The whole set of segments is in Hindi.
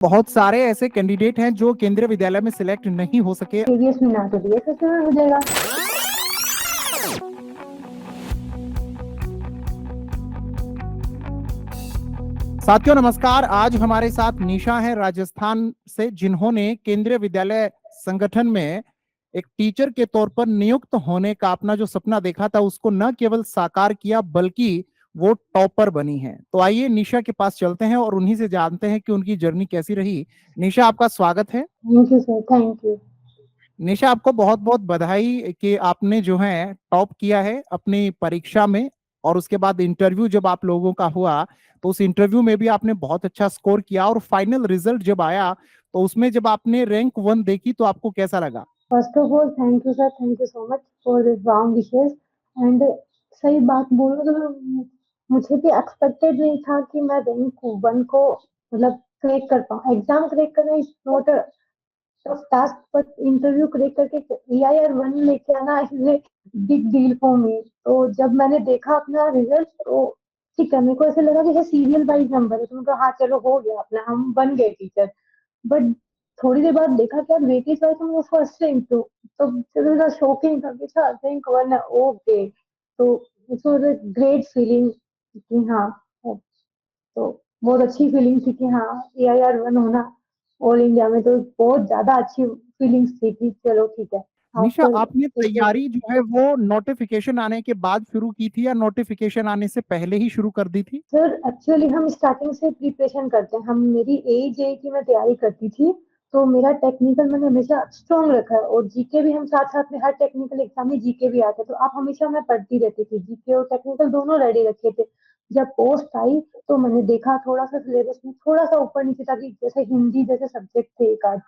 बहुत सारे ऐसे कैंडिडेट हैं जो केंद्रीय विद्यालय में सिलेक्ट नहीं हो सके। केवीएस में ना तो डीएसएस में हो जाएगा। साथियों नमस्कार, आज हमारे साथ निशा है राजस्थान से, जिन्होंने केंद्रीय विद्यालय संगठन में एक टीचर के तौर पर नियुक्त होने का अपना जो सपना देखा था उसको न केवल साकार किया बल्कि वो टॉपर बनी है। तो आइए निशा के पास चलते हैं और उन्हीं से जानते हैं कि उनकी जर्नी कैसी रही। निशा, आपका स्वागत है। Thank you sir, thank you. Nisha, आपको बहुत बहुत बधाई कि आपने जो है टॉप किया है अपनी परीक्षा में, और उसके बाद इंटरव्यू जब आप लोगों का हुआ तो उस इंटरव्यू में भी आपने बहुत अच्छा स्कोर किया, और फाइनल रिजल्ट जब आया तो उसमें जब आपने रैंक 1 देखी तो आपको कैसा लगा? First of all thank you sir, thank you so much for this warm wishes. And सही बात बोलूं तो मुझे भी एक्सपेक्टेड नहीं था कि मैं रैंक 1 को मतलब क्रैक कर पाऊँ। एग्जाम क्रैक करना is not a tough task, but interview crack करके एआईआर 1 लेके आना is a big deal for me. तो जब मैंने देखा अपना रिजल्ट तो ठीक है, मेरे को ऐसे लगा कि सीरियल वाइज नंबर है, तो मैं कहा हाँ चलो हो गया अपना, हम बन गए टीचर। बट थोड़ी देर बाद देखा कि यार वेटेज वाइज तो वो फर्स्ट रैंक तो शॉकिंग था कि अच्छा रैंक 1 है, ओके। तो it was a great feeling कि हाँ, तो बहुत अच्छी फीलिंग थी कि हाँ एआईआर 1 होना ऑल इंडिया में तो बहुत ज्यादा अच्छी फीलिंग्स थी कि चलो ठीक है। निशा, आफ्टर आपने एक बार तैयारी जो है वो नोटिफिकेशन आने के बाद शुरू की थी या नोटिफिकेशन आने से पहले ही शुरू कर दी थी? सर एक्चुअली हम स्टार्टिंग से प्रिपरेशन करते हैं। हम मेरी एजे की मैं तैयारी करती थी, तो मेरा टेक्निकल मैंने हमेशा स्ट्रॉन्ग रखा है, और जीके भी हम साथ साथ में हर टेक्निकल एग्जाम में जीके भी आते, तो आप हमेशा मैं पढ़ती रहती थी, जीके और टेक्निकल दोनों रेडी रखे थे। जब पोस्ट आई तो मैंने देखा थोड़ा सा सिलेबस में थोड़ा सा ऊपर नीचे था कि जैसे हिंदी जैसे सब्जेक्ट थे एक आध,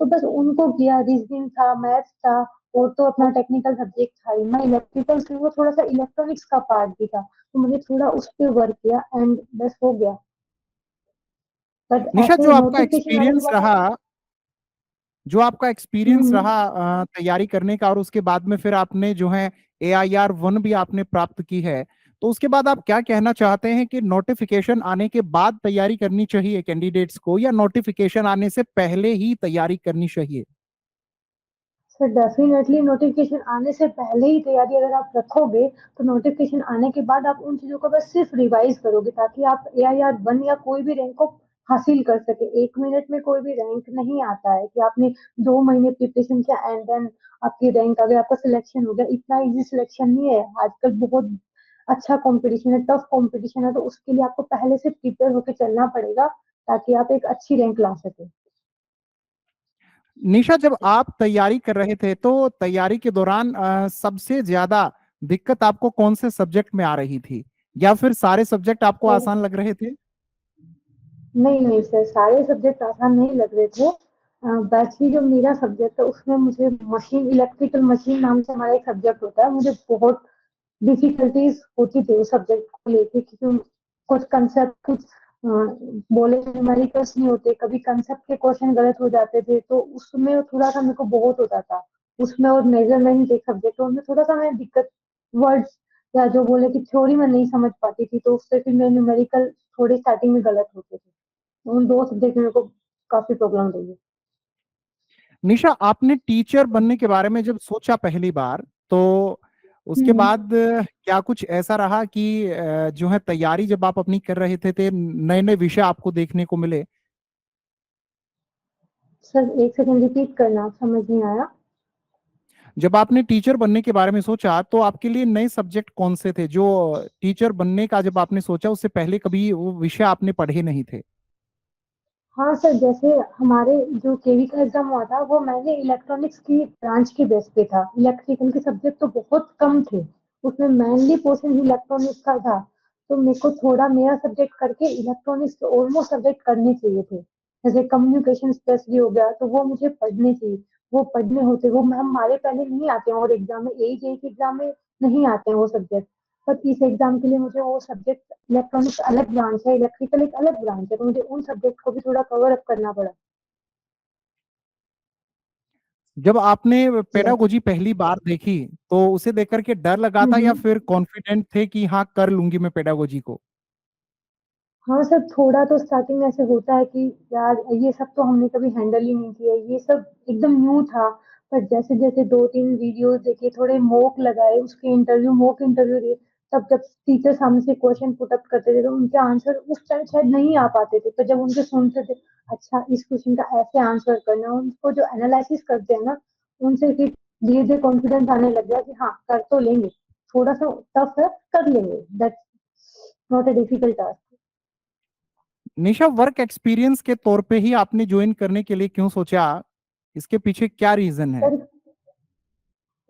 तो बस उनको किया। रीजनिंग था, मैथ्स था, और तो अपना टेक्निकल सब्जेक्ट था ही। मैं इलेक्ट्रिकल से वो थोड़ा सा इलेक्ट्रॉनिक्स का पार्ट भी था, तो मैंने थोड़ा उस पे वर्क किया एंड बस हो गया। बट निशा, ऐसे नोटिफिकेशन आने के बाद जो आपका एक्सपीरियंस हम्म, रहा तैयारी करने का, और उसके बाद में फिर आपने जो है एआईआर 1 भी आपने प्राप्त की है, तो उसके बाद आप क्या कहना चाहते हैं कि नोटिफिकेशन आने के बाद तैयारी करनी चाहिए कैंडिडेट्स को, या नोटिफिकेशन आने से पहले ही तैयारी करनी चाहिए? सर डेफिनेटली नोटिफिकेशन आने से पहले ही तैयारी अगर आप रखोगे तो नोटिफिकेशन आने के बाद आप उन चीजों को बस सिर्फ रिवाइज करोगे, ताकि आप एआईआर 1 या कोई भी रैंक को हासिल कर सके। 1 मिनट में कोई भी रैंक नहीं आता है कि आपने 2 महीने प्रिपरेशन किया एंड देन आपकी रैंक अगर आपका सिलेक्शन हो गया। इतना इजी सिलेक्शन नहीं है, आजकल बहुत अच्छा कंपटीशन है, टफ कंपटीशन है, तो उसके लिए आपको पहले से प्रिपेयर होकर चलना पड़ेगा ताकि आप एक अच्छी रैंक ला सके। निशा, जब आप तैयारी कर रहे थे तो तैयारी के दौरान सबसे ज्यादा दिक्कत आपको कौन से सब्जेक्ट में आ रही थी, या फिर सारे सब्जेक्ट आपको सर आसान लग रहे थे? नहीं नहीं सर, सारे सब्जेक्ट आसान नहीं लग रहे थे। वैसे जो मेरा सब्जेक्ट है उसमें मुझे मशीन, इलेक्ट्रिकल मशीन नाम से हमारा एक सब्जेक्ट होता है, मुझे बहुत डिफिकल्टीज होती थी उस सब्जेक्ट को लेके, क्योंकि कुछ कंसेप्ट कुछ बोले न्यूमेरिकल्स नहीं होते, कभी कंसेप्ट के क्वेश्चन गलत हो जाते थे, तो उसमें थोड़ा सा मेरे को बहुत होता था उसमें। और मेजरमेंट एक सब्जेक्ट उसमें थोड़ा सा मैं दिक्कत, वर्ड्स या जो बोले कि थ्योरी में नहीं समझ पाती थी, तो उससे फिर मेरे न्यूमेरिकल थोड़ी स्टार्टिंग में गलत होते थे। उन दो सब्जेक्ट में मेरे को काफी प्रॉब्लम रही है। निशा, आपने टीचर बनने के बारे में जब सोचा पहली बार, तो उसके हम्म, बाद क्या कुछ ऐसा रहा कि जो है तैयारी जब आप अपनी कर रहे थे नए नए विषय आपको देखने को मिले? सर एक सेकंड रिपीट करना, समझ नहीं आया। जब आपने टीचर बनने के बारे में सोचा तो आपके लिए नए सब्जेक्ट कौन से थे जो टीचर बनने का जब आपने सोचा उससे पहले कभी वो विषय आपने पढ़े नहीं थे? हाँ सर, जैसे हमारे जो केवी का एग्जाम हुआ था वो मैंने इलेक्ट्रॉनिक्स की ब्रांच के बेस पे था। इलेक्ट्रिकल के सब्जेक्ट तो बहुत कम थे, उसमें मेनली पोर्शन इलेक्ट्रॉनिक्स का था। तो मेरे को थोड़ा मेरा सब्जेक्ट करके इलेक्ट्रॉनिक्स ऑलमोस्ट सब्जेक्ट करने चाहिए थे। जैसे कम्युनिकेशन स्पेशली हो गया तो वो मुझे पढ़ने चाहिए, वो पढ़ने होते, वो मैम हमारे पहले नहीं आते हैं और एग्जाम में ए के एग्जाम में नहीं आते हैं वो सब्जेक्ट। पर इस एग्जाम के लिए मुझे वो सब्जेक्ट, इलेक्ट्रॉनिक्स अलग ब्रांच है, इलेक्ट्रिकल एक अलग ब्रांच है, तो मुझे उन सब्जेक्ट को भी थोड़ा कवर अप करना पड़ा। जब आपने जी पेडागोजी पहली बार देखी तो उसे देख करके डर लगा था, या हम्म। फिर कॉन्फिडेंट थे कि हाँ कर लूंगी मैं पेडागोजी को? हाँ सर, थोड़ा तो स्टार्टिंग में ऐसे होता है कि यार ये सब तो हमने कभी हैंडल ही नहीं किया, ये सब एकदम न्यू था। पर जैसे जैसे 2-3 वीडियोस देखे, थोड़े मॉक लगाए, उसके इंटरव्यू मॉक इंटरव्यू दिए, तब जब टीचर सामने से क्वेश्चन पुट अप करते थे तो उनके आंसर उस टाइम शायद नहीं आ पाते थे, पर जब उनके सुनते थे, अच्छा इस क्वेश्चन का ऐसे आंसर करना, उनको जो एनालिसिस करते हैं ना, उनसे फिर धीरे धीरे कॉन्फिडेंस आने लग गया कि हाँ कर तो लेंगे, थोड़ा सा टफ है, कर लेंगे, that's not a difficult task. Nisha, work experience के तौर पे ही आपने ज्वाइन करने के लिए क्यों सोचा? इसके पीछे क्या रीजन है? सर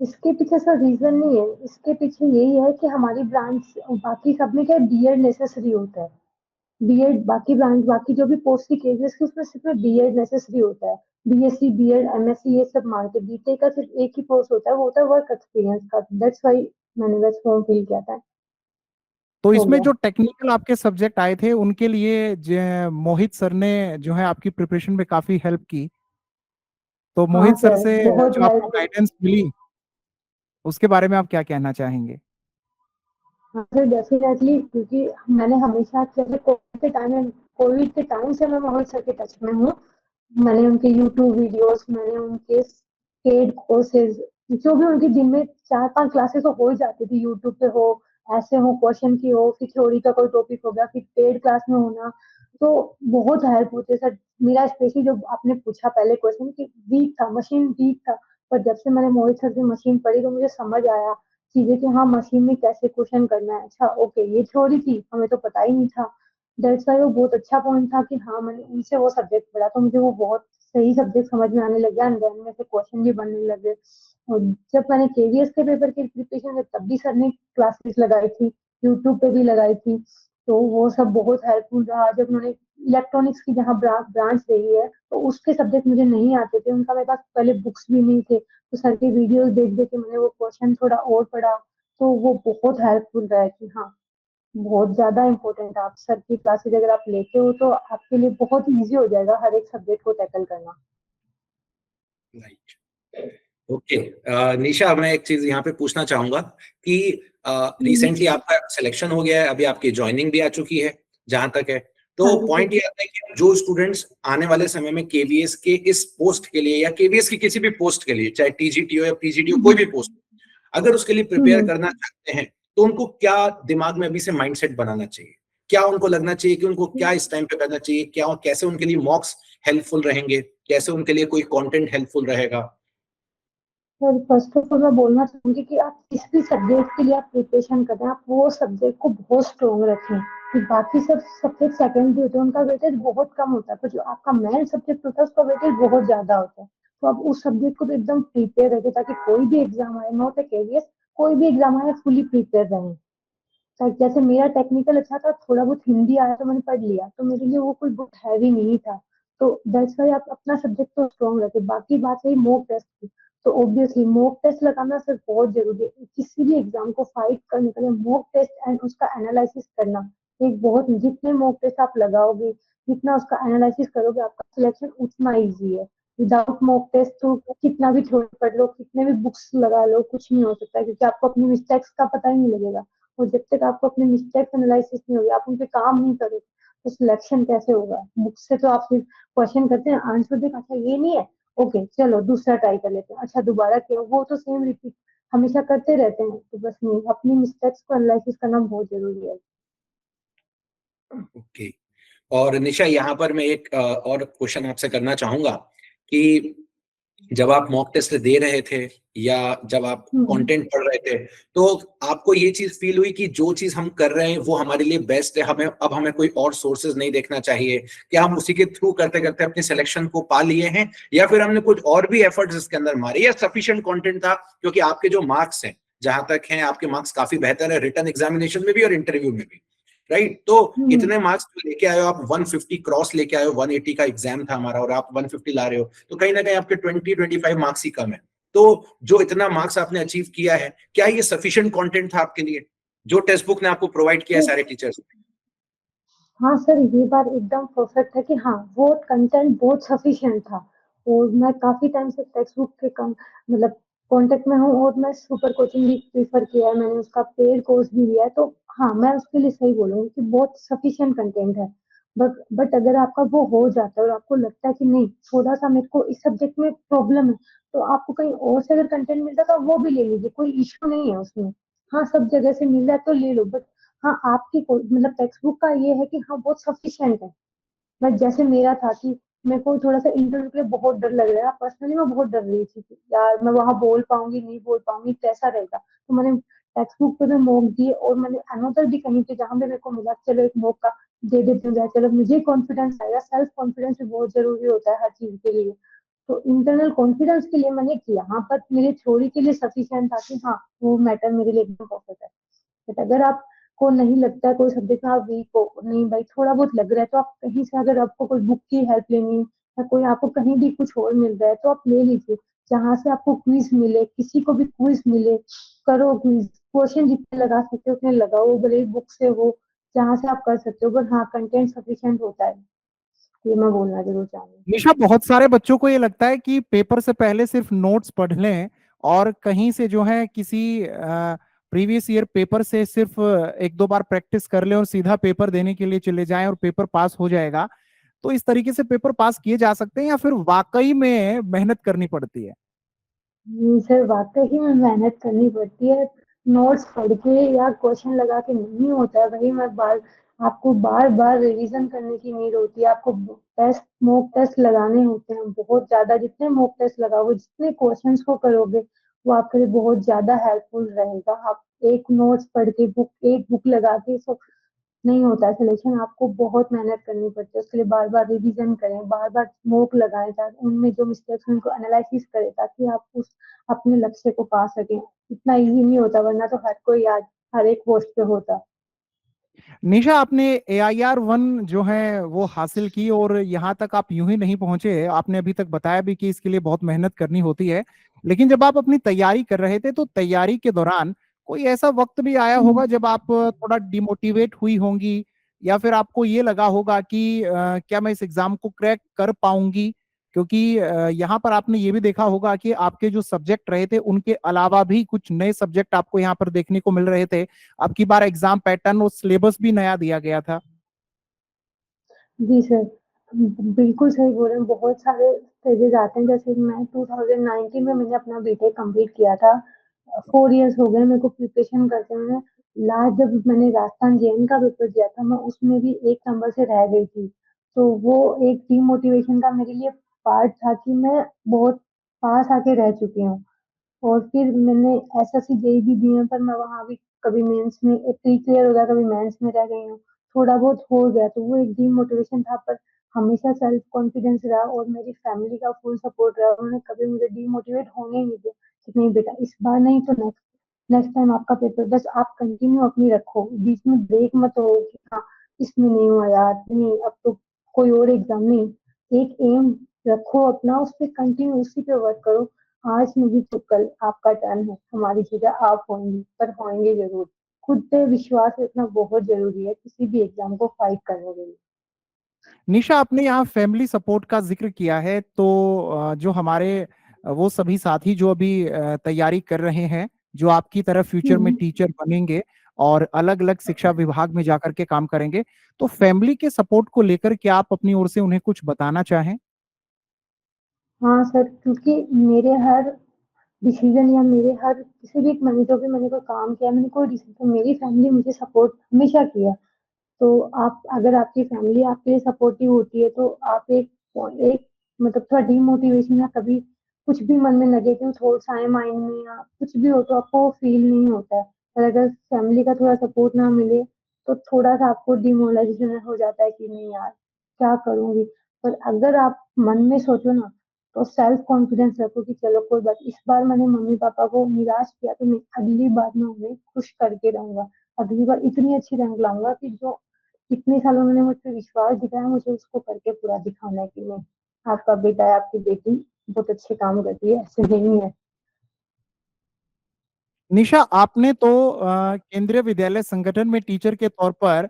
इसके पीछे सर रीजन नहीं है, इसके पीछे यही है कि हमारी ब्रांच बाकी सब में क्या बीएड नेसेसरी होता है। बीएड बाकी ब्रांच, बाकी जो भी पोस्ट की केसेस की, उसमें सिर्फ बीएड नेसेसरी होता है। बीएससी बीएड एमएससी ये सब मारते, बीटेक का सिर्फ एक ही पोस्ट होता है, वो होता है वर्क एक्सपीरियंस का। दैट्स व्हाई मैंने बस फॉर्म फिल किया था, तो हो इसमें गया। जो टेक्निकल आपके सब्जेक्ट आए थे उनके लिए मोहित सर ने जो है आपकी प्रिपरेशन में काफी हेल्प की। तो हाँ मोहित सर सर, से बहुत जो आपको हेल्प। गाइडेंस मिली उसके बारे में आप क्या कहना चाहेंगे? हाँ सर, डेफिनेटली, क्योंकि मैंने हमेशा, जैसे कोविड के टाइम से मैं मोहित सर के टच में हूँ। मैंने उनके यूट्यूब वीडियोस, मैंने उनके पेड कोर्सेज, जो भी उनकी दिन में 4-5 क्लासेस तो हो ही जाती थी, यूट्यूब पे हो, ऐसे हो क्वेश्चन की हो, फिर थ्योरी का कोई टॉपिक हो गया, फिर पेड क्लास में होना, तो बहुत हेल्प होती है सर। मेरा स्पेशली जो आपने पूछा पहले क्वेश्चन कि वीक था, मशीन वीक था, पर जब से मैंने मोहित सर की मशीन पढ़ी तो मुझे समझ आया चीजें कि हाँ मशीन में कैसे क्वेश्चन करना है। अच्छा ओके, ये थ्योरी थी, हमें तो पता ही नहीं था। दैट्स वाई वो बहुत अच्छा पॉइंट था कि हाँ मैंने उनसे वो सब्जेक्ट पढ़ा तो मुझे वो बहुत सही सब्जेक्ट समझ में आने लग गया, एंड देन में से क्वेश्चन भी बनने लगे। और जब मैंने केवीएस के पेपर की प्रिपरेशन की, तब भी सर ने क्लासेस लगाई थी, यूट्यूब पे भी लगाई थी, तो वो सब बहुत हेल्पफुल रहा। जब उन्होंने इलेक्ट्रॉनिक्स की जहाँ ब्रांच रही है, तो उसके सब्जेक्ट मुझे नहीं आते थे, उनका मेरे पास पहले बुक्स भी नहीं थे, तो सर के वीडियोस देख देख के मैंने वो क्वेश्चन थोड़ा और पढ़ा, तो वो बहुत हेल्पफुल रहा है कि हाँ बहुत ज्यादा इम्पोर्टेंट है। आप सर की क्लासेज अगर आप लेते हो तो आपके लिए बहुत इजी हो जाएगा हर एक सब्जेक्ट को टैकल करना। राइट। ओके। निशा, मैं एक चीज यहाँ पे पूछना चाहूंगा कि हम्म, रिसेंटली आपका सिलेक्शन हो गया है, अभी आपकी ज्वाइनिंग भी आ चुकी है जहां तक है। हाँ तो जी। पॉइंट ये आता है कि जो स्टूडेंट्स आने वाले समय में केवीएस के इस पोस्ट के लिए या केवीएस की किसी भी पोस्ट के लिए, चाहे टीजीटी हो या पीजीटी हो, कोई भी पोस्ट, अगर उसके लिए प्रिपेयर हम्म, करना चाहते हैं, तो उनको क्या दिमाग में अभी से माइंडसेट बनाना चाहिए? क्या उनको लगना चाहिए कि उनको क्या इस टाइम पे करना चाहिए? क्या कैसे उनके लिए मॉक्स हेल्पफुल रहेंगे? कैसे उनके लिए कोई कंटेंट हेल्पफुल रहेगा? सर फर्स्ट ऑफ ऑल मैं बोलना चाहूंगी कि आप किस भी सब्जेक्ट के लिए आप प्रिपरेशन कर रहे हैं, आप वो सब्जेक्ट को बहुत स्ट्रॉन्ग रखें। कि बाकी सब सब्जेक्ट सेकेंडरी होते हैं, उनका वेटेज बहुत कम होता है, पर जो आपका मेन सब्जेक्ट होता है उसका वेटेज बहुत ज्यादा होता है। तो आप उस सब्जेक्ट को तो एकदम प्रिपेयर रखें, ताकि कोई भी एग्जाम आए, नॉट ए केवीएस, कोई भी एग्जाम आए, फुली प्रिपेयर रहें। जैसे मेरा टेक्निकल अच्छा था, थोड़ा बहुत हिंदी आया तो मैंने पढ़ लिया, तो मेरे लिए वो कोई बहुत हैवी नहीं था। तो दैट्स वाई आप अपना सब्जेक्ट तो स्ट्रॉन्ग रखें। बाकी बात है मॉक टेस्ट की, तो ऑब्वियसली मॉक टेस्ट लगाना सर बहुत जरूरी है। किसी भी एग्जाम को फाइट करने के लिए मॉक टेस्ट एंड उसका एनालिसिस करना एक बहुत, जितने मॉक टेस्ट आप लगाओगे, जितना उसका एनालिसिस करोगे, आपका सिलेक्शन उतना ईजी है। विदाउट मॉक टेस्ट तो कितना भी थ्योरी पढ़ लो, कितने भी बुक्स लगा लो, कुछ नहीं हो सकता, क्योंकि आपको अपनी मिस्टेक्स का पता ही नहीं लगेगा। और जब तक आपको अपने मिस्टेक्स एनालिसिस नहीं होगी, आप उन पे काम नहीं करोगे, तो सिलेक्शन कैसे होगा? बुक से तो आप सिर्फ क्वेश्चन करते हैं, आंसर देख, अच्छा ये नहीं है, ओके चलो दूसरा ट्राई कर लेते हैं, अच्छा दोबारा किया, वो तो सेम रिपीट हमेशा करते रहते हैं। तो बस नहीं, अपनी मिस्टेक्स को एनालिसिस करना बहुत जरूरी है। ओके। और निशा, यहाँ पर मैं एक और क्वेश्चन आपसे करना चाहूंगा कि जब आप मॉक टेस्ट दे रहे थे या जब आप हम्म, कंटेंट पढ़ रहे थे, तो आपको ये चीज फील हुई कि जो चीज हम कर रहे हैं वो हमारे लिए बेस्ट है, हमें कोई और सोर्सेज नहीं देखना चाहिए? क्या हम उसी के थ्रू करते करते अपने सिलेक्शन को पा लिए हैं, या फिर हमने कुछ और भी एफर्ट्स इसके अंदर मारे, या सफिशिएंट कंटेंट था? क्योंकि आपके जो मार्क्स हैं, जहां तक हैं, आपके मार्क्स काफी बेहतर है रिटन एग्जामिनेशन में भी और इंटरव्यू में भी, राइट? तो हम्म, इतने मार्क्स लेके आए हो आप, 150 क्रॉस लेके आए हो, 180 का एग्जाम था हमारा और आप 150 ला रहे हो, तो कहीं ना कहीं आपके 20-25 मार्क्स ही कम है। तो जो इतना मार्क्स आपने अचीव किया है, क्या ये सफिशिएंट कंटेंट था आपके लिए, जो टेक्स्ट बुक ने आपको प्रोवाइड किया है तो सारे टीचर्स? हाँ सर, ये बात एकदम परफेक्ट है कि हाँ वो कंटेंट बहुत सफिशिएंट था। और मैं काफी टाइम से टेक्स्ट बुक के कम मतलब कांटेक्ट में हूँ, और मैं सुपर कोचिंग भी प्रीफर किया है, मैंने उसका पेड कोर्स भी लिया है। तो हाँ, मैं उसके लिए सही बोलूँगी कि बहुत सफिशिएंट कंटेंट है। बट अगर आपका वो हो जाता है और आपको लगता है कि नहीं, थोड़ा-सा मेरे को इस सब्जेक्ट में प्रॉब्लम है, तो आपको कहीं और से अगर कंटेंट मिलता है तो आप वो भी ले लीजिए, कोई इश्यू नहीं है उसमें। हाँ, सब जगह से मिल रहा है तो ले लो, बट हाँ, आपकी को मतलब टेक्स्ट बुक का ये है कि हाँ, बहुत सफिशिएंट है। बट जैसे मेरा था कि मेरे को थोड़ा-सा इंटरव्यू के लिए बहुत डर लग रहा है। पर्सनली मैं बहुत डर रही थी कि यार मैं वहाँ बोल पाऊँगी, नहीं बोल पाऊँगी, कैसा रहेगा? तो मैंने टेक्स्ट बुक पे भी मॉक दिए और मैंने अनदर भी कहीं पे जहाँ पे मेरे को मिला चलो एक मौका दे देती हूँ, जाए चलो मुझे कॉन्फिडेंस आएगा। सेल्फ कॉन्फिडेंस भी बहुत ज़रूरी होता है हर चीज़ के लिए। तो इंटरनल कॉन्फिडेंस के लिए मैंने किया, हाँ, पर मेरी थ्योरी के लिए सफिशिएंट था कि हाँ, वो मैटर मेरे लिए एकदम परफेक्ट है। बट अगर आपको नहीं लगता है कोई सब्जेक्ट में आप वीक हो, नहीं भाई थोड़ा बहुत लग रहा है, तो आप कहीं से अगर आपको कोई बुक की हेल्प लेनी है या कोई आपको कहीं भी कुछ और मिल रहा है तो आप ले लीजिए। जहाँ से आपको क्विज मिले, किसी को भी क्विज मिले, करो क्विज, क्वेश्चन जितने लगा सकते हो उतने लगाओ, भले ही बुक से हो, जहाँ से आप कर सकते हो, बट हाँ कंटेंट सफिशिएंट होता है, ये मैं बोलना जरूर चाहूंगी। निशा, बहुत सारे बच्चों को ये लगता है कि पेपर से पहले सिर्फ नोट्स पढ़ लें और कहीं से जो है किसी प्रीवियस ईयर पेपर से सिर्फ एक दो बार प्रैक्टिस कर लें और सीधा पेपर देने के लिए चले जाएं और पेपर पास हो जाएगा। तो इस तरीके से पेपर पास किए जा सकते हैं या फिर वाकई में मेहनत करनी पड़ती है? सर वाकई में मेहनत करनी पड़ती है। नोट्स पढ़ के या क्वेश्चन लगा के नहीं होता है, वही मैं बार आपको बार बार रिवीजन करने की नीड होती है। आपको टेस्ट मॉक टेस्ट लगाने होते हैं बहुत ज्यादा, जितने मॉक टेस्ट लगाओगे, जितने क्वेश्चंस को करोगे, वो आपके लिए बहुत ज्यादा हेल्पफुल रहेगा। आप एक नोट्स पढ़ के एक बुक लगा के सब नहीं होता है सिलेक्शन। आपको बहुत मेहनत करनी पड़ती है, उसके लिए बार बार रिवीजन करें, बार बार स्मोक लगाएं, ताकि उनमें जो मिस्टेक्स उनको एनालिसिस करें, ताकि आप उस अपने लक्ष्य को पा सकें। इतना इजी नहीं होता, वरना तो हर कोई आज हर एक पोस्ट पे होता। निशा, आपने AIR-1 जो है वो हासिल की और यहाँ तक आप यूं ही नहीं पहुंचे। आपने अभी तक बताया भी कि इसके लिए बहुत मेहनत करनी होती है, लेकिन जब आप अपनी तैयारी कर रहे थे तो तैयारी के दौरान कोई ऐसा वक्त भी आया होगा जब आप थोड़ा डिमोटिवेट हुई होंगी या फिर आपको ये लगा होगा कि क्या मैं इस एग्जाम को क्रैक कर पाऊंगी? क्योंकि यहाँ पर आपने ये भी देखा होगा कि आपके जो सब्जेक्ट रहे थे उनके अलावा भी कुछ नए सब्जेक्ट आपको यहाँ पर देखने को मिल रहे थे। अब की बार एग्जाम पैटर्न और सिलेबस भी नया दिया गया था। जी सर, बिल्कुल सही बोल रहे हैं। बहुत सारे स्टेजेस आते हैं, जैसे मैं 2019 में मैंने अपना बीटेक कंप्लीट किया था। 4 इयर्स हो गए मेरे को प्रिपरेशन करते हुए। लास्ट जब मैंने राजस्थान जेईई का पेपर दिया था, मैं उसमें भी एक नंबर से रह गई थी। तो वो एक डीमोटिवेशन का मेरे लिए पार्ट था कि मैं बहुत पास आके रह चुकी हूँ। और फिर मैंने एसएससी जेईई भी दिए हैं, पर मैं वहाँ भी कभी मेंस में प्री क्लियर हो गया, कभी मेंस में रह गई हूँ। थोड़ा बहुत हो गया, तो वो एक डीमोटिवेशन था, पर हमेशा सेल्फ कॉन्फिडेंस रहा और मेरी फैमिली का फुल सपोर्ट रहा। उन्होंने कभी मुझे डीमोटिवेट होने ही नहीं दिया कि नहीं बेटा, इस बार नहीं तो नेक्स्ट नेक्स्ट टाइम आपका पेपर, बस आप कंटिन्यू अपनी रखो, बीच में ब्रेक मत हो कि हाँ इसमें नहीं हुआ यार, नहीं अब तो कोई और एग्जाम नहीं। एक एम रखो अपना, उस पर कंटिन्यू उसी पे वर्क करो। आज नहीं तो कल आपका टर्न है, हमारी जगह आप होंगी, पर होंगे जरूर। खुद पे विश्वास रखना बहुत जरूरी है किसी भी एग्जाम को फाइट करने के लिए। निशा, आपने यहाँ फैमिली सपोर्ट का जिक्र किया है, तो जो हमारे वो सभी साथी जो अभी तैयारी कर रहे हैं, जो आपकी तरह फ्यूचर में हम्म। टीचर बनेंगे और अलग अलग शिक्षा विभाग में जाकर के काम करेंगे, तो फैमिली के सपोर्ट को लेकर क्या आप अपनी ओर से उन्हें कुछ बताना चाहें? हाँ सर, क्योंकि मेरे हर डिसीजन या मेरे हर किसी भी महीने जो भी मैंने कोई काम किया, मैंने कोई डिसीजन, तो मेरी फैमिली मुझे सपोर्ट हमेशा किया। तो आप अगर आपकी फैमिली आपके लिए सपोर्टिव होती है, तो आप एक मतलब थोड़ा डीमोटिवेशन या कभी कुछ भी मन में नेगेटिव थॉट्स आए माइंड में या कुछ भी हो, तो आपको फील नहीं होता है। पर अगर फैमिली का थोड़ा सपोर्ट ना मिले, तो थोड़ा सा आपको डिमोरलाइजेशन हो जाता है कि नहीं यार क्या करूंगी। पर अगर आप मन में सोचो ना, तो सेल्फ कॉन्फिडेंस रखो कि चलो कोई बात, इस बार मैंने मम्मी पापा को निराश किया तो नहीं, अगली बार मैं उन्हें खुश करके रहूंगा। अगली बार इतनी अच्छी रैंक लाऊंगा कि जो इतने सालों उन्होंने मुझ पे विश्वास दिखाया, मुझे उसको करके पूरा दिखाना है कि नहीं, आपका बेटा है, आपकी बेटी बहुत अच्छे काम करती है, ऐसे नहीं है। निशा, आपने तो केंद्रीय विद्यालय संगठन में टीचर के तौर पर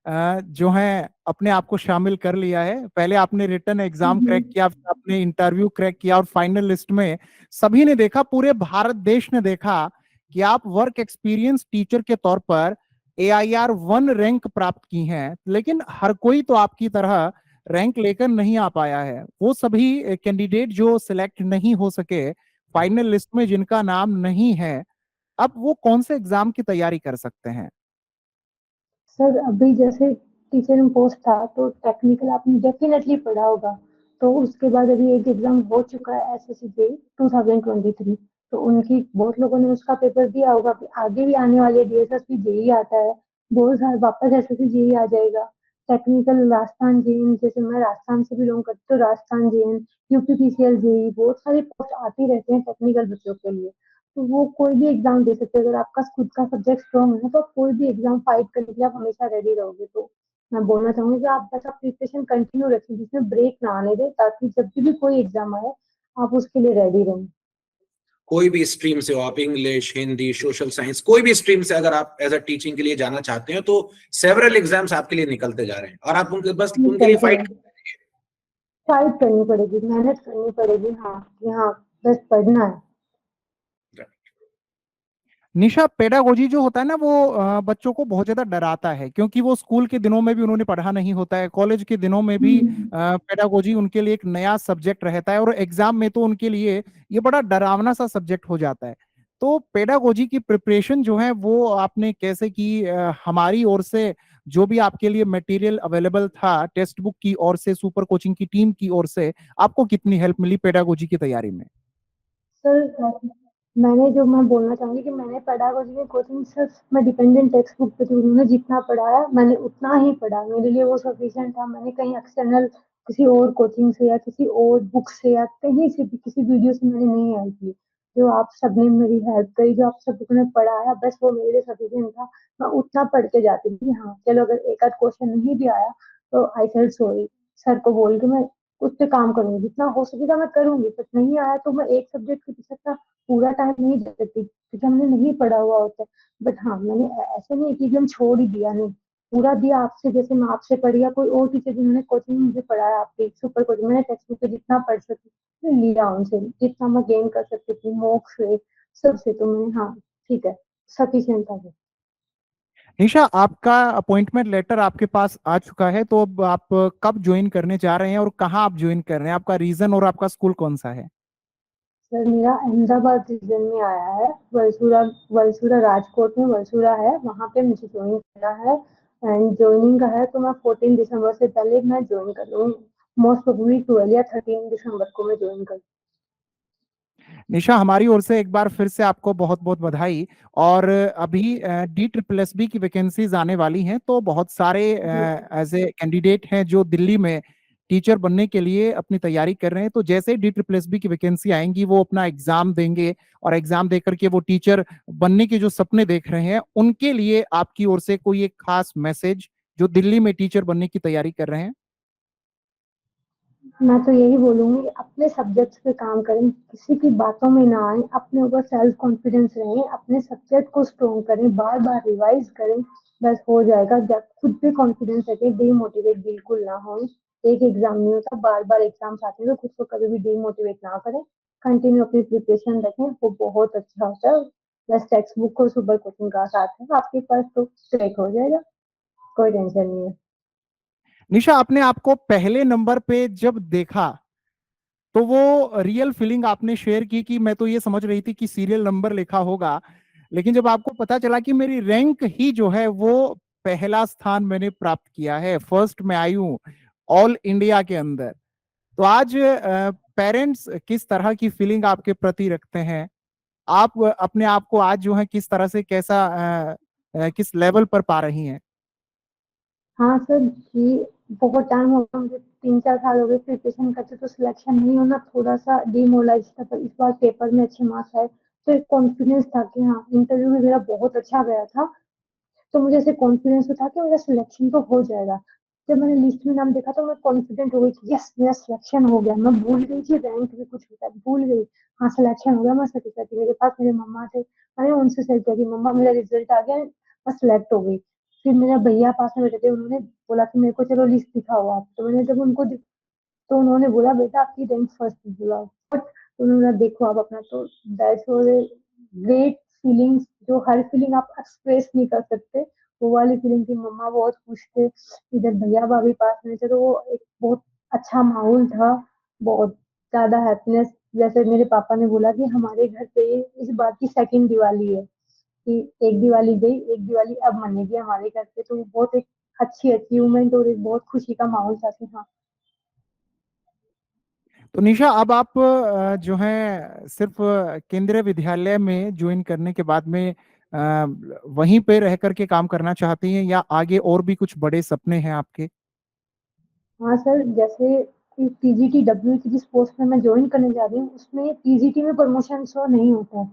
जो है अपने आप को शामिल कर लिया है। पहले आपने रिटन एग्जाम क्रैक हम्म। किया, फिर आपने इंटरव्यू क्रैक किया और फाइनल लिस्ट में सभी ने देखा, पूरे भारत देश ने देखा कि आप वर्क एक्सपीरियंस टीचर के तौर पर AIR 1 रैंक प्राप्त की हैं, लेकिन हर कोई तो आपकी तरह रैंक लेकर नहीं आ पाया है। वो सभी कैंडिडेट जो सिलेक्ट नहीं हो सके फाइनल लिस्ट में, जिनका नाम नहीं है, अब वो कौन से एग्जाम की तैयारी कर सकते हैं? सर अभी जैसे टीचर में पोस्ट था तो टेक्निकल आपने डेफिनेटली पढ़ा होगा। तो उसके बाद अभी एक एग्जाम हो चुका है एसएससी जेईई 2023। तो उनकी बहुत लोगों ने उसका पेपर दिया होगा। अभी आगे भी आने वाले डीएसएससी जेईई आता है, बहुत सारे वापस एसएससी जेईई आ जाएगा। टेक्निकल राजस्थान जेईई, जैसे मैं राजस्थान से बिलोंग करती हूँ, तो राजस्थान जेईई, यूपीपीसीएल जेईई, बहुत सारे पोस्ट आते रहते हैं टेक्निकल बच्चों के लिए। तो वो कोई भी एग्जाम दे सकते हैं। अगर आपका खुद का सब्जेक्ट स्ट्रॉन्ग है तो आप कोई भी एग्जाम फाइट करने के लिए आप हमेशा रेडी रहोगे। तो मैं बोलना चाहूंगी कि आप बस आप प्रिपरेशन कंटिन्यू रखें, जिसमें ब्रेक ना आने दें, ताकि जब भी कोई एग्जाम आए आप उसके लिए रेडी रहें। कोई भी स्ट्रीम से हो आप, इंग्लिश, हिंदी, सोशल साइंस, कोई भी स्ट्रीम से अगर आप एज अ टीचिंग के लिए जाना चाहते हैं तो सेवरल एग्जाम्स आपके लिए निकलते जा रहे हैं और आप उनके बस उनके लिए निकलते फाइट। रहेंगे, फाइट करनी पड़ेगी, मेहनत करनी पड़ेगी। हाँ कि हाँ, बस पढ़ना है। निशा, पेडागोजी जो होता है ना, वो बच्चों को बहुत ज्यादा डराता है, क्योंकि वो स्कूल के दिनों में भी उन्होंने पढ़ा नहीं होता है, कॉलेज के दिनों में भी हम्म। पेडागोजी उनके लिए एक नया सब्जेक्ट रहता है, और एग्जाम में तो उनके लिए ये बड़ा डरावना सा सब्जेक्ट हो जाता है। तो पेडागोजी की प्रिपरेशन जो है वो आपने कैसे की? हमारी ओर से जो भी आपके लिए मटेरियल अवेलेबल था, टेक्स्ट बुक की ओर से, सुपर कोचिंग की टीम की ओर से, आपको कितनी हेल्प मिली पेडागोजी की तैयारी में? सर मैं बोलना चाहूंगी कि मैंने पेडागोजी में कोचिंग सिर्फ मैं डिपेंडेंट टेक्स्ट बुक पे थी। उन्होंने जितना पढ़ाया मैंने उतना ही पढ़ा, मेरे लिए वो सफिशिएंट था। मैंने कहीं एक्सटर्नल किसी और कोचिंग से या किसी और बुक से या कहीं से भी किसी वीडियो से मैंने नहीं हेल्प ली। जो आप सबने मेरी हेल्प करी, जो आप सबने पढ़ाया, बस वो मेरे लिए सफिशिएंट था। मैं उतना पढ़ के जाती थी। हाँ चलो, अगर एक आध क्वेश्चन नहीं भी आया तो आई फेल्ट सॉरी, सर को बोल के मैं उस पे काम करूंगी, जितना हो सकेगा मैं करूंगी। बट नहीं आया तो मैं एक सब्जेक्ट के पीछे का पूरा टाइम नहीं दे सकती, क्योंकि हमने नहीं पढ़ा हुआ होता है। बट हाँ, मैंने ऐसे नहीं कि एकदम छोड़ ही दिया, नहीं, पूरा दिया। आपसे जैसे मैं आपसे पढ़ी या कोई और टीचर जिन्होंने कोचिंग मुझे पढ़ाया, आपकी सुपर कोचिंग, मैंने टेक्स्ट बुक पे जितना पढ़ सकी मैंने लिया उनसे, जितना मैं गेन कर सकती थी मॉक से, सबसे। तो मैं, हाँ ठीक है, सफिशियंट था वो। निशा, आपका अपॉइंटमेंट लेटर आपके पास आ चुका है, तो अब आप कब ज्वाइन करने जा रहे हैं और कहाँ आप ज्वाइन कर रहे हैं? आपका रीजन और आपका स्कूल कौन सा है? सर मेरा अहमदाबाद रीजन में आया है, वलसूरा। वलसूरा राजकोट में वलसूरा है, वहाँ पे मुझे ज्वाइन करना है। एंड ज्वाइनिंग का है तो मैं 14 दिसंबर से पहले मैं ज्वाइन कर लूँ। मोस्ट प्रोबेबली 12 या 13 दिसंबर को मैं ज्वाइन कर। निशा, हमारी ओर से एक बार फिर से आपको बहुत बहुत बधाई। और अभी DSSB की वैकेंसीज आने वाली हैं, तो बहुत सारे एज ए कैंडिडेट हैं जो दिल्ली में टीचर बनने के लिए अपनी तैयारी कर रहे हैं। तो जैसे ही DSSB की वैकेंसी आएंगी, वो अपना एग्जाम देंगे, और एग्जाम देकर के वो टीचर बनने के जो सपने देख रहे हैं, उनके लिए आपकी ओर से कोई एक खास मैसेज, जो दिल्ली में टीचर बनने की तैयारी कर रहे हैं? मैं तो यही बोलूंगी, अपने सब्जेक्ट्स पे काम करें, किसी की बातों में ना आए, अपने ऊपर सेल्फ कॉन्फिडेंस रहें, अपने सब्जेक्ट को स्ट्रॉन्ग करें, बार बार रिवाइज करें, बस हो जाएगा। जब खुद पे कॉन्फिडेंस रखें, डीमोटिवेट बिल्कुल ना हो। एक एग्जाम नहीं होता, बार बार एग्जाम्स आते हैं, तो खुद को कभी भी डीमोटिवेट ना करें। कंटिन्यू अपनी प्रिपरेशन रखें, वो बहुत अच्छा होता है। बस टेक्स्ट बुक को सुपर कोचिंग का साथ है आपके पास तो क्रैक हो जाएगा, कोई टेंशन नहीं है। निशा, आपने आपको पहले नंबर पे जब देखा, तो वो रियल फीलिंग आपने शेयर की कि मैं तो ये समझ रही थी कि सीरियल नंबर लिखा होगा, लेकिन जब आपको पता चला कि मेरी रैंक ही जो है वो पहला स्थान मैंने प्राप्त किया है, फर्स्ट में आई हूँ ऑल इंडिया के अंदर, तो आज पेरेंट्स किस तरह की फीलिंग आपके प्रति रखते हैं? आप अपने आप को आज जो है किस तरह से, कैसा किस लेवल पर पा रही हैं? हाँ सर जी, बहुत टाइम हो गया मुझे, 3-4 साल हो गए प्रिपरेशन करते, तो सिलेक्शन नहीं होना थोड़ा सा डिमोरलाइज था। पर इस बार पेपर में अच्छे मार्क्स आए तो एक कॉन्फिडेंस था कि हाँ, इंटरव्यू भी मेरा बहुत अच्छा गया था। तो मुझे ऐसे कॉन्फिडेंस था कि मेरा सिलेक्शन तो हो जाएगा। जब मैंने लिस्ट में नाम देखा तो मैं कॉन्फिडेंट हो गई कि यस, मेरा सिलेक्शन हो गया। मैं भूल गई कि रैंक भी कुछ होता है, भूल गई। हाँ, सिलेक्शन हो गया। मैं सती मेरे पास मेरे मम्मा थे, मैंने उनसे शेयर किया कि मम्मा मेरा रिजल्ट आ गया, मैं सिलेक्ट हो गई। फिर मेरा भैया पास में बैठे थे, उन्होंने बोला कि मेरे को चलो लिस्ट दिखाओ आप। तो मैंने जब उनको तो उन्होंने बोला बेटा आपकी रैंक फर्स्ट बोला, बट उन्होंने देखो आप अपना, तो दैट्स वाज ग्रेट फीलिंग्स, जो हर फीलिंग आप एक्सप्रेस नहीं कर सकते, वो वाली फीलिंग थी। मम्मा बहुत खुश थे, इधर भैया भाभी पास में थे, तो वो एक बहुत अच्छा माहौल था, बहुत ज़्यादा हैप्पीनेस। जैसे मेरे पापा ने बोला कि हमारे घर पे इस बार की सेकंड दिवाली है, कि एक दिवाली गई, एक दिवाली अब मनेगी हमारे घर पे, तो वो बहुत एक अच्छी अचीवमेंट और एक बहुत खुशी का माहौल था कि हाँ। तो निशा, अब आप जो है सिर्फ केंद्रीय विद्यालय में ज्वाइन करने के बाद में वहीं पे रह करके काम करना चाहती हैं या आगे और भी कुछ बड़े सपने हैं आपके? हाँ सर, जैसे पीजीटी डब्ल्यू की जिस पोस्ट में मैं ज्वाइन करने जा रही हूँ, उसमें पीजीटी में प्रमोशन शो नहीं होता है,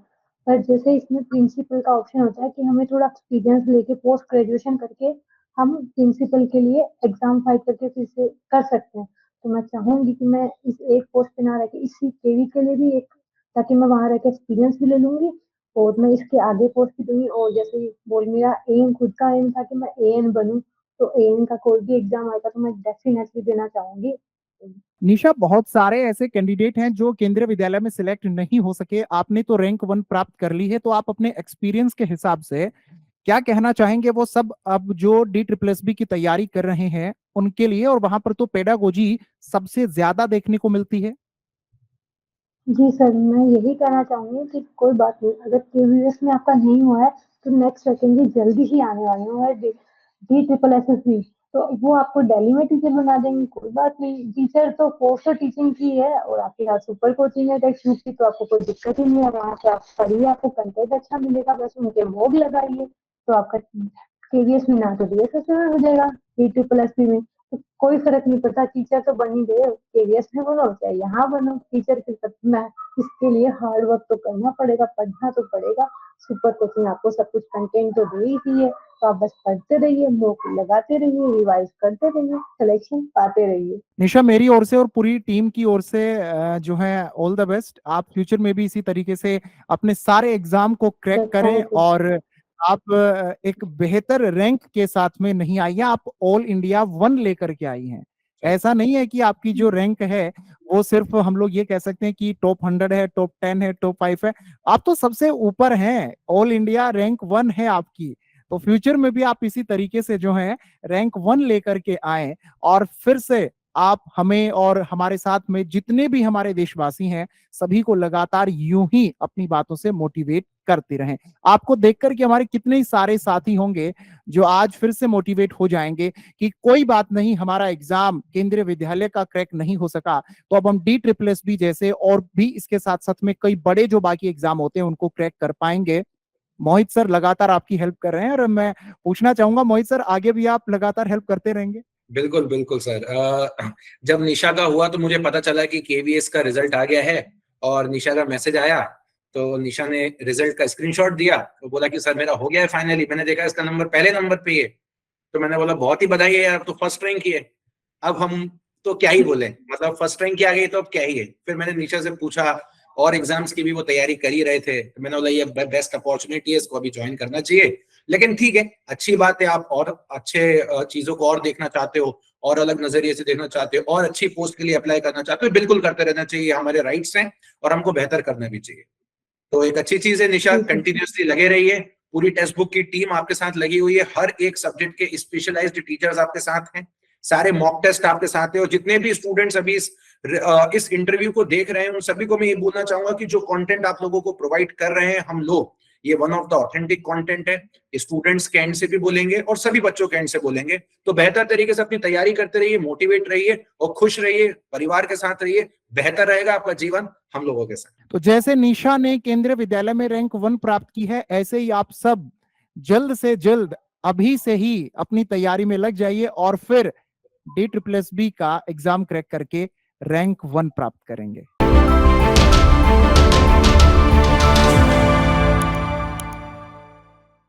पर जैसे इसमें प्रिंसिपल का ऑप्शन होता है कि हमें थोड़ा एक्सपीरियंस लेके पोस्ट ग्रेजुएशन करके हम प्रिंसिपल के लिए एग्जाम फाइट करके फिर से कर सकते हैं। तो मैं चाहूंगी कि मैं इस एक पोस्ट पे ना रह के इसी केवी के लिए भी एक, ताकि मैं वहां रह के एक्सपीरियंस भी ले लूंगी और मैं इसके आगे पोस्ट भी दूंगी। और जैसे बोल, मेरा एम, खुद का एम था कि मैं एएन बनूं, तो एएन का कोई भी एग्जाम आएगा तो मैं डेफिनेटली देना चाहूंगी। निशा, बहुत सारे ऐसे कैंडिडेट हैं जो केंद्रीय विद्यालय में सिलेक्ट नहीं हो सके, आपने तो रैंक 1 प्राप्त कर ली है, तो आप अपने एक्सपीरियंस के हिसाब से क्या कहना चाहेंगे वो सब अब जो DSSB की तैयारी कर रहे हैं उनके लिए? और वहां पर तो पेडागोजी सबसे ज्यादा देखने को मिलती है। जी सर, मैं यही कहना चाहूंगी कि कोई बात नहीं, अगर केवीएस में आपका नहीं हुआ है तो नेक्स्ट वैकेंसी जल्दी ही आने वाली है, D triple S S B, तो वो आपको दिल्ली में टीचर बना देंगे। कोई बात नहीं, टीचर तो पोस्ट तो टीचिंग की है और आपके यहाँ सुपर कोचिंग है टेक्स्ट की, तो आपको कोई दिक्कत ही नहीं है। वहाँ से आप पढ़िए, आपको कंटेंट अच्छा मिलेगा, बस उनके मोग लगाइए तो आपका केवीएस में ना तो डीएसएस में हो जाएगा, डी ट्रिपल एस बी में तो कोई फर्क नहीं पड़ता। टीचर तो बन ही गए, केवीएस में बनो चाहे यहाँ बनो, टीचर के सब में इसके लिए हार्ड वर्क तो करना पड़ेगा, पढ़ना तो पड़ेगा। सुपर कोचिंग आपको सब कुछ कंटेंट तो दे ही है, तो आप बस पढ़ते रहिए, मॉक लगाते रहिए, रिवाइज करते रहिए, सिलेक्शन पाते रहिए। निशा, मेरी ओर से और पूरी टीम की ओर से जो है ऑल द बेस्ट। आप फ्यूचर में भी इसी तरीके से अपने सारे एग्जाम को क्रैक करें थैंक यू। और आप एक बेहतर रैंक के साथ में नहीं आई हैं, आप ऑल इंडिया 1 लेकर के आई हैं। ऐसा नहीं है कि आपकी जो रैंक है वो सिर्फ हम लोग ये कह सकते हैं कि टॉप 100 है, टॉप 10 है, टॉप 5 है। आप तो सबसे ऊपर हैं, ऑल इंडिया रैंक 1 है आपकी। तो फ्यूचर में भी आप इसी तरीके से जो है रैंक 1 लेकर के आए और फिर से आप हमें और हमारे साथ में जितने भी हमारे देशवासी हैं सभी को लगातार यूं ही अपनी बातों से मोटिवेट करते रहें। आपको देख करके हमारे कितने ही सारे साथी होंगे जो आज फिर से मोटिवेट हो जाएंगे कि कोई बात नहीं, हमारा एग्जाम केंद्रीय विद्यालय का क्रैक नहीं हो सका तो अब हम DSSB जैसे और भी इसके साथ साथ में कई बड़े जो बाकी एग्जाम होते हैं उनको क्रैक कर पाएंगे। मोहित सर लगातार आपकी हेल्प कर रहे हैं और मैं पूछना चाहूंगा मोहित सर, आगे भी आप लगातार हेल्प करते रहेंगे? बिल्कुल बिल्कुल सर। जब निशा का हुआ तो मुझे पता चला कि केवीएस का रिजल्ट आ गया है और निशा का मैसेज आया, तो निशा ने रिजल्ट का स्क्रीनशॉट दिया, तो बोला कि सर मेरा हो गया है फाइनली। मैंने देखा इसका नंबर पहले नंबर पे ही है, तो मैंने बोला बहुत ही बधाई है यार, तो फर्स्ट रैंक ही है। अब हम तो क्या ही बोले, मतलब फर्स्ट रैंक की आ गई तो अब क्या ही है। फिर मैंने निशा से पूछा, और एग्जाम्स की भी वो तैयारी कर ही रहे थे, तो मैंने बोला ये बेस्ट अपॉर्चुनिटी है, इसको अभी ज्वाइन करना चाहिए। लेकिन ठीक है, अच्छी बात है, आप और अच्छे चीजों को और देखना चाहते हो और अलग नजरिए से देखना चाहते हो और अच्छी पोस्ट के लिए अप्लाई करना चाहते हो, बिल्कुल करते रहना चाहिए, हमारे राइट्स हैं और हमको बेहतर करना भी चाहिए। तो एक अच्छी चीज है निशा, कंटिन्यूअसली लगे रहिए। पूरी टेक्स्ट बुक की टीम आपके साथ लगी हुई है, हर एक सब्जेक्ट के स्पेशलाइज्ड टीचर्स आपके साथ हैं, सारे मॉक टेस्ट आपके साथ है। और जितने भी स्टूडेंट्स अभी इस इंटरव्यू को देख रहे हैं उन सभी को मैं ये बोलना चाहूंगा कि जो कंटेंट आप लोगों को प्रोवाइड कर रहे हैं हम लोग, ये one of the authentic content है। स्टूडेंट्स के एंड से भी बोलेंगे और सभी बच्चों के एंड से बोलेंगे। तो बेहतर तरीके से अपनी तैयारी करते रहिए, मोटिवेट रहिए और खुश रहिए, परिवार के साथ रहिए, बेहतर रहेगा आपका जीवन हम लोगों के साथ। तो जैसे निशा ने केंद्रीय विद्यालय में रैंक 1 प्राप्त की है, ऐसे ही आप सब जल्द से जल्द अभी से ही अपनी तैयारी में लग जाइए और फिर DSSB का एग्जाम क्रैक करके रैंक 1 प्राप्त करेंगे।